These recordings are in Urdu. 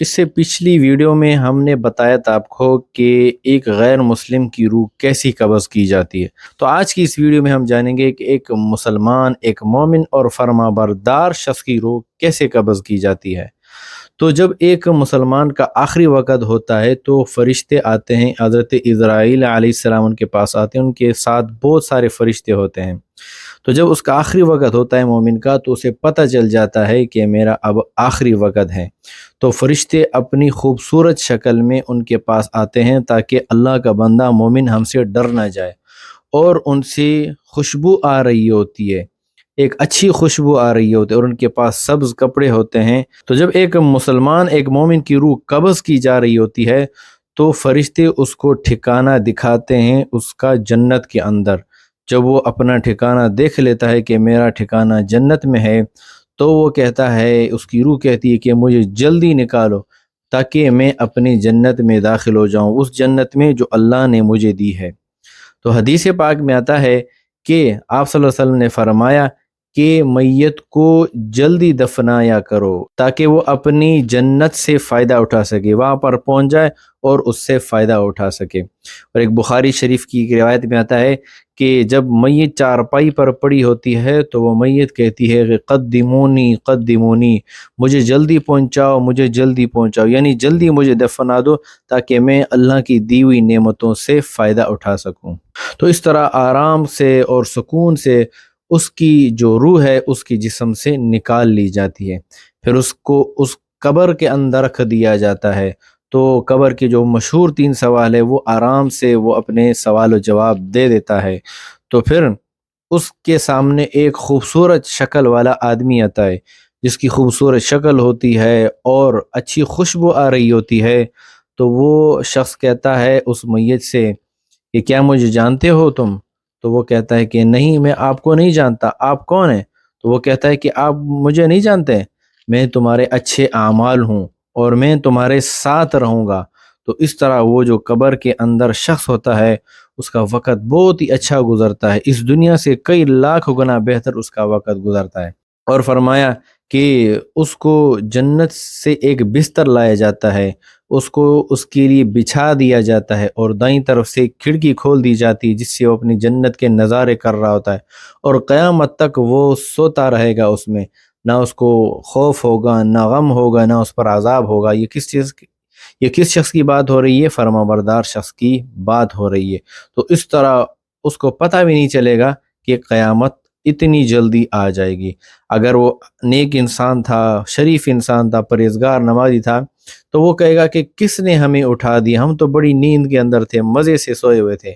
اس سے پچھلی ویڈیو میں ہم نے بتایا تھا آپ کو کہ ایک غیر مسلم کی روح کیسی قبض کی جاتی ہے۔ تو آج کی اس ویڈیو میں ہم جانیں گے کہ ایک مسلمان، ایک مومن اور فرما بردار شخص کی روح کیسے قبض کی جاتی ہے۔ تو جب ایک مسلمان کا آخری وقت ہوتا ہے تو فرشتے آتے ہیں، حضرت اسرائیل علیہ السلام ان کے پاس آتے ہیں، ان کے ساتھ بہت سارے فرشتے ہوتے ہیں۔ تو جب اس کا آخری وقت ہوتا ہے مومن کا، تو اسے پتہ چل جاتا ہے کہ میرا اب آخری وقت ہے۔ تو فرشتے اپنی خوبصورت شکل میں ان کے پاس آتے ہیں تاکہ اللہ کا بندہ مومن ہم سے ڈر نہ جائے، اور ان سے خوشبو آ رہی ہوتی ہے، ایک اچھی خوشبو آ رہی ہوتی ہے، اور ان کے پاس سبز کپڑے ہوتے ہیں۔ تو جب ایک مسلمان، ایک مومن کی روح قبض کی جا رہی ہوتی ہے تو فرشتے اس کو ٹھکانہ دکھاتے ہیں اس کا جنت کے اندر۔ جب وہ اپنا ٹھکانہ دیکھ لیتا ہے کہ میرا ٹھکانہ جنت میں ہے، تو وہ کہتا ہے، اس کی روح کہتی ہے کہ مجھے جلدی نکالو تاکہ میں اپنی جنت میں داخل ہو جاؤں، اس جنت میں جو اللہ نے مجھے دی ہے۔ تو حدیث پاک میں آتا ہے کہ آپ صلی اللہ علیہ وسلم نے فرمایا کہ میت کو جلدی دفنایا کرو تاکہ وہ اپنی جنت سے فائدہ اٹھا سکے، وہاں پر پہنچ جائے اور اس سے فائدہ اٹھا سکے۔ اور ایک بخاری شریف کی ایک روایت میں آتا ہے کہ جب میت چارپائی پر پڑی ہوتی ہے تو وہ میت کہتی ہے کہ قدمونی قدمونی، مجھے جلدی پہنچاؤ، مجھے جلدی پہنچاؤ، یعنی جلدی مجھے دفنا دو تاکہ میں اللہ کی دی ہوئی نعمتوں سے فائدہ اٹھا سکوں۔ تو اس طرح آرام سے اور سکون سے اس کی جو روح ہے اس کی جسم سے نکال لی جاتی ہے، پھر اس کو اس قبر کے اندر رکھ دیا جاتا ہے۔ تو قبر کے جو مشہور 3 سوال ہے وہ آرام سے وہ اپنے سوال و جواب دے دیتا ہے۔ تو پھر اس کے سامنے ایک خوبصورت شکل والا آدمی آتا ہے، جس کی خوبصورت شکل ہوتی ہے اور اچھی خوشبو آ رہی ہوتی ہے۔ تو وہ شخص کہتا ہے اس میت سے کہ کیا مجھے جانتے ہو تم؟ تو وہ کہتا ہے کہ نہیں، میں آپ کو نہیں جانتا، آپ کون ہیں؟ تو وہ کہتا ہے کہ آپ مجھے نہیں جانتے، میں تمہارے اچھے اعمال ہوں اور میں تمہارے ساتھ رہوں گا۔ تو اس طرح وہ جو قبر کے اندر شخص ہوتا ہے اس کا وقت بہت ہی اچھا گزرتا ہے، اس دنیا سے کئی لاکھ گنا بہتر اس کا وقت گزرتا ہے۔ اور فرمایا کہ اس کو جنت سے ایک بستر لایا جاتا ہے، اس کو اس کے لیے بچھا دیا جاتا ہے، اور دائیں طرف سے کھڑکی کھول دی جاتی ہے جس سے وہ اپنی جنت کے نظارے کر رہا ہوتا ہے، اور قیامت تک وہ سوتا رہے گا اس میں، نہ اس کو خوف ہوگا، نہ غم ہوگا، نہ اس پر عذاب ہوگا۔ یہ کس شخص کی بات ہو رہی ہے؟ فرما بردار شخص کی بات ہو رہی ہے۔ تو اس طرح اس کو پتہ بھی نہیں چلے گا کہ قیامت اتنی جلدی آ جائے گی۔ اگر وہ نیک انسان تھا، شریف انسان تھا، پرہیزگار نمازی تھا، تو وہ کہے گا کہ کس نے ہمیں اٹھا دیا، ہم تو بڑی نیند کے اندر تھے، مزے سے سوئے ہوئے تھے۔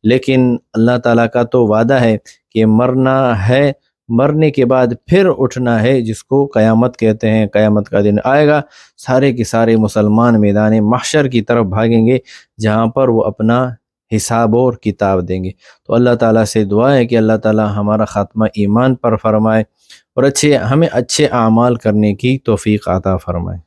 لیکن اللہ تعالیٰ کا تو وعدہ ہے کہ مرنا ہے، مرنے کے بعد پھر اٹھنا ہے، جس کو قیامت کہتے ہیں۔ قیامت کا دن آئے گا، سارے کے سارے مسلمان میدان محشر کی طرف بھاگیں گے، جہاں پر وہ اپنا حساب اور کتاب دیں گے۔ تو اللہ تعالیٰ سے دعا ہے کہ اللہ تعالیٰ ہمارا خاتمہ ایمان پر فرمائے اور ہمیں اچھے اعمال کرنے کی توفیق عطا فرمائے۔